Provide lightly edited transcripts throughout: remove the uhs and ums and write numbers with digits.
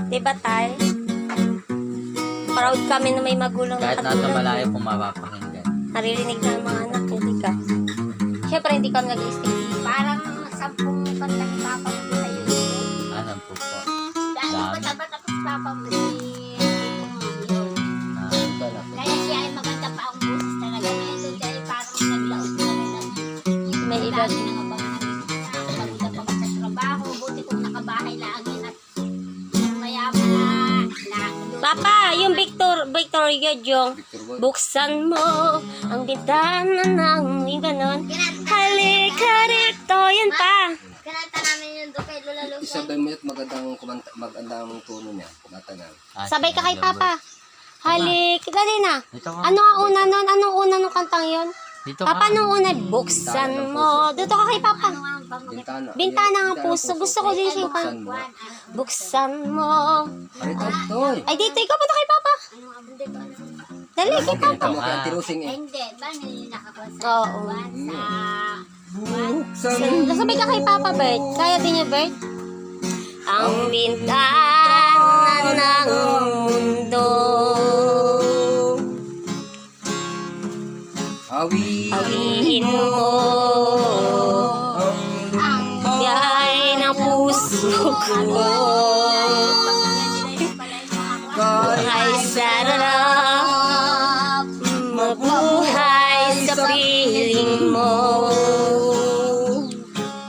Diba, Tay? Proud kami na may magulang na Kahit nasa katulad. malayo kung mapapakinggan. Naririnig ng mga anak, hindi ka. Siyempre, hindi kami nag-stick. Parang 10 kanta ni Papa mo sa iyo. Alam po po. Dahil Dami. matabat ako si Papa mo si yun. Kaya siya ay maganda pa ang boses talaga. Ngayon doon dahil parang naglaot na rin ang May may iba. dami na nga bang pagod na pagod sa trabaho. Buti kung nakabahay lagi at mayaman na. Papa, yung Victoria Jong, buksan mo ang bintana ng yung ganon. Halika rito, yan pa. Kinanta namin yun doon kay Lola Luzon. Isabay mo yun, magandang tono niya. Matagal. Sabay ka kay Papa. Halik, dali na. Dito ka. Ano ang una nun? Anong una nung kantang yun? Dito ka. Papa, nung una, buksan mo. Dito ka kay Papa. Ano ang pamukit? Bintana. Bintana ng puso. Gusto ko din siya Buksan mo. Buksan mo. Arito, toy. Ay, dito, ikaw punta kay Papa. Ano ang hindi ko alam. Dali, kay Papa. Kita mo kay Auntie Rosing Ay, eh. hindi. Ba nakakuha sa Oo. Buksan Nasabay ka kay Papa, Bert. Kaya din niya, Bert? Ang bintana ng mundo. Hawiin mo ang biyahe ng puso ko. Ay sarap mabuhay sa piling mo.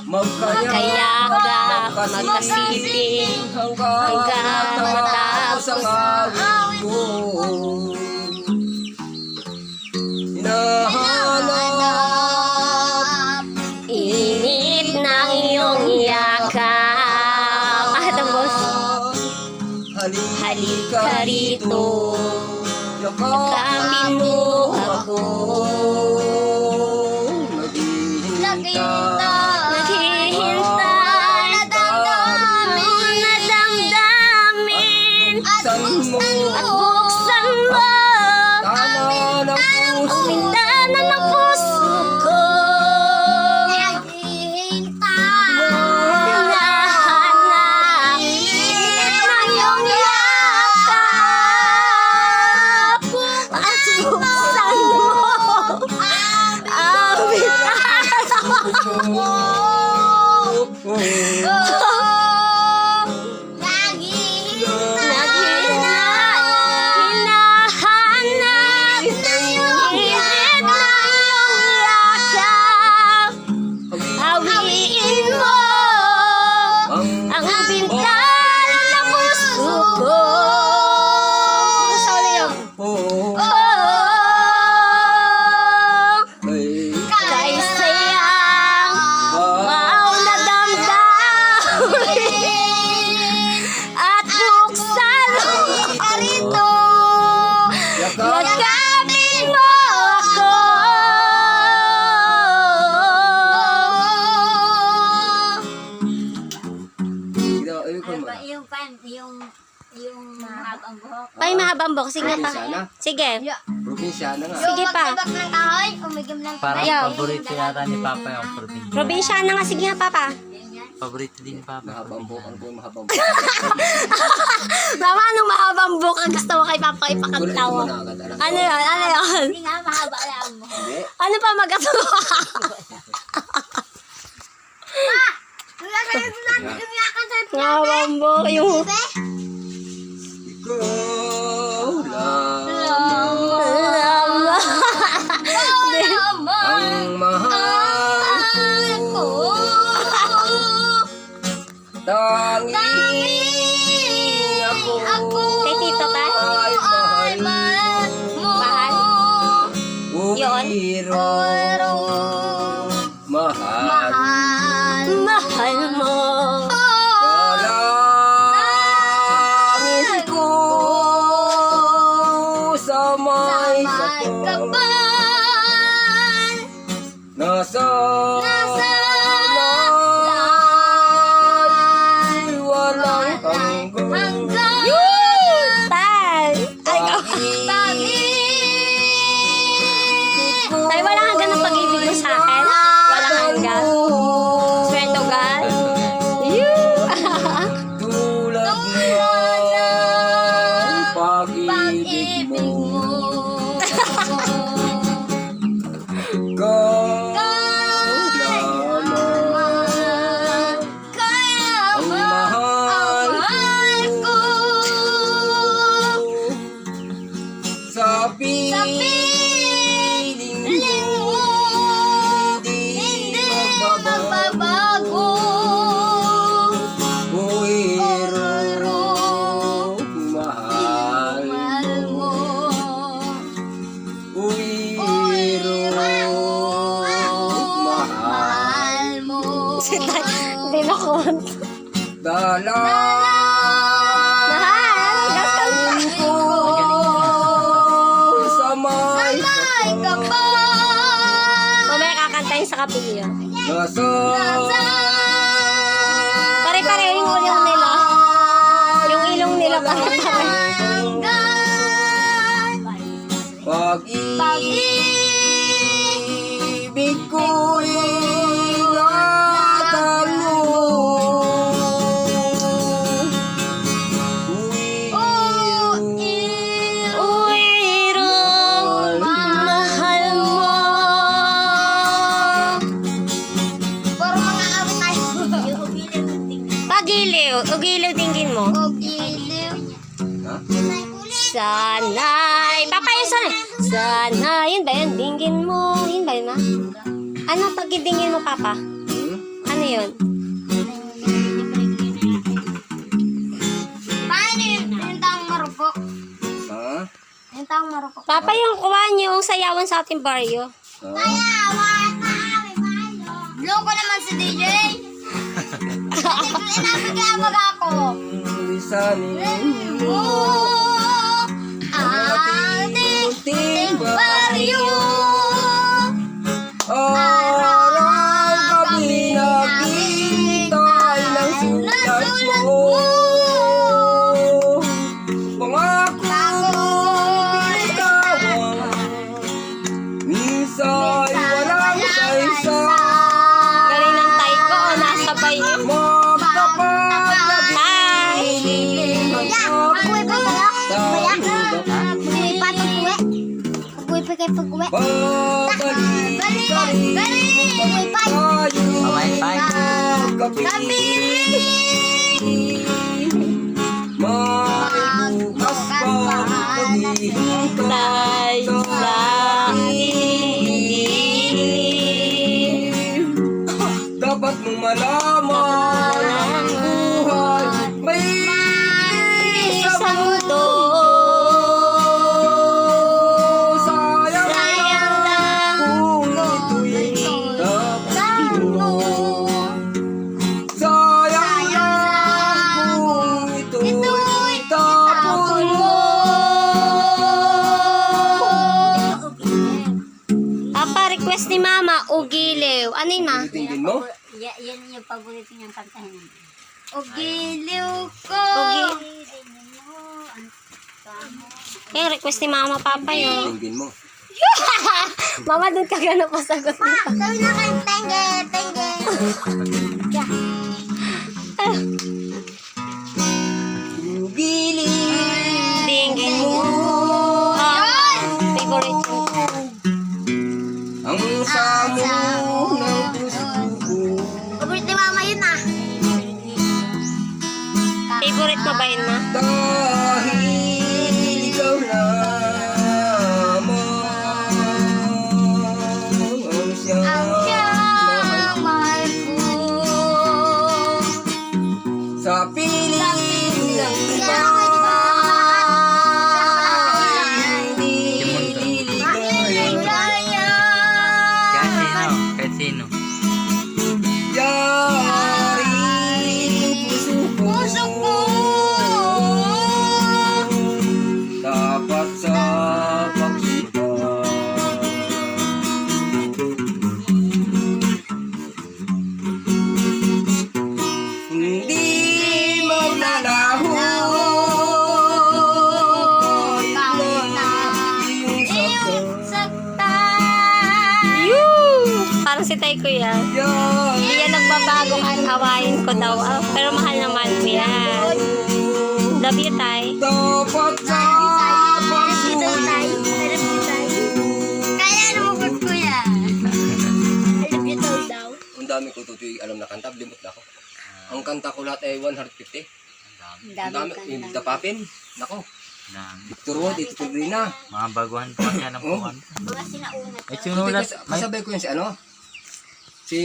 Magkayakap, magkasiping hanggang matapos ang awit ko. Hinahanap init ng iyong yakap. Tapos, halika rito, yakapin mo ako. Naghihintay na damdamin at buksan mo ang bintana ng puso ko. Hinahanap init ng iyong yakap at buksan mo ang bintana. Hinahanap init ng iyong yakap. Hawiin mo ang bintana ng puso ko. Gusto ko na yun. Oh, kay sayang wow na damdamin at buksan mo rito. Yakapin mo ako. Yung mahabang buhok. Pay mahabang buhok. Sige pa. Sige. Probinsya na nga. Sige pa. Magsabak ng kahoy, umigim ng Parang Ayaw. paborito yata ni Papa yung probinsya. Probinsyana nga. Sige nga, Papa. Paborito din ni Papa. Mahabang buhok. Ano po yung mahabang buhok? Mama, anong mahabang buhok ang gusto mo kay Papa ipakantawa? Ano yun? Ano yun? Hindi nga mahaba lang mo. Hindi. Ano pa magkatawa? Mahabang buhok yung... Ikaw lang Lama. ang mahal ko. Tanging ako Kay Tito ka? ay mahal mo. Mahal? Yun? Biro mahal. Mahal mo. Dalangin ko sa may kapal. Nasa langit walang hanggan. Tay! Ay, Pag-ibig Tay, wala kang ganang pag-ibig mo sa akin. piling mo. Kaya Ang ba mahal mahal ko sa sa piling piling mo? Hindi magbabago. Buhiro mahal Mahal mo. Buhiro mahal Mahal mo. Hindi na kumanta. Dala ko sa may Ay ka pa. Mamaya kakantayin sa kapilyo. nasa Pare-pareho yung ilong nila. Yung ilong nila pare-pareho. pag-ibig ko ingatan mo. Uwiro, mahal mo. Puro mga awit tayo. Pagiliw, ugiliw tingin mo. Ogiliw. Ha? Sana'y, papa yun sana'y. Sana, yun ba yun? Dinggin mo. Yun ba yun na? Ano pagkidingin mo, papa? Ano yun? Paano yung taong marupok? Ha? Yung taong marupok. Papa, yung kuha niyo yung sayawan sa ating baryo. Ha? Loko naman si DJ. Inabigay ako. Lisanin mo Ang ting baryo. Araw-gabi naghihintay ng sulat mo. Pangako binitawan, minsa'y walang saysay. Galing ng taiko o nasa bayo. Hi! Pag-uwi pa kayo? Kuya? Pag-uwi pa pag-uwi? Pag-uwi pa kayo pag-uwi? Babalik Balik! Balik! Pag-uwi pa! Bye-bye. May bukas pa paghihintay Sa dilim. Dapat mong malaman ang buhay may sa mundo. sayang Sayang lang kung ito'y tapos mo. Sayang lang kung ito'y tapos mo. Papa, request ni Mama, ugiliw. Ano yun, ma? Tingin mo? Yan yung paborito niyang kantahin. Ogiliw ko! Yung request ni Mama, Papa yun. Tingin mo? Mama, doon ka gano'n pasagot mo. Sabi na kayo, tenge, tenge. Giling Tingin mo. Favorite mo. ang samo ng puso ko. Paborito ni Mama yun ah. Favorite mo ba yun, ma? Dahil ikaw lamang ang siyang mahal Mahal ko. sa piling ng iba. Hindi ligayan Kahit sino. yaring puso ko. Dapat sa pagsipa. Hindi maglalaho kahit na iyong saktan. Parang si Taiko yan. Hindi yan nagbabago kahit hawain ko daw. Ah, pero mahal na mahal ko yan. Love you, Tay. Dapat sa pagsulat kanta ko. Ang kanta ko lahat ay 150. Ang dami. Ang dami, yung tapapin. Nako, Ang dami. Victor Wood, ito Pebrina. Mga baguhan po yan ang Oh. puwan. Mga sinauna. May sinulat. May Kasabay ko yun si ano? Si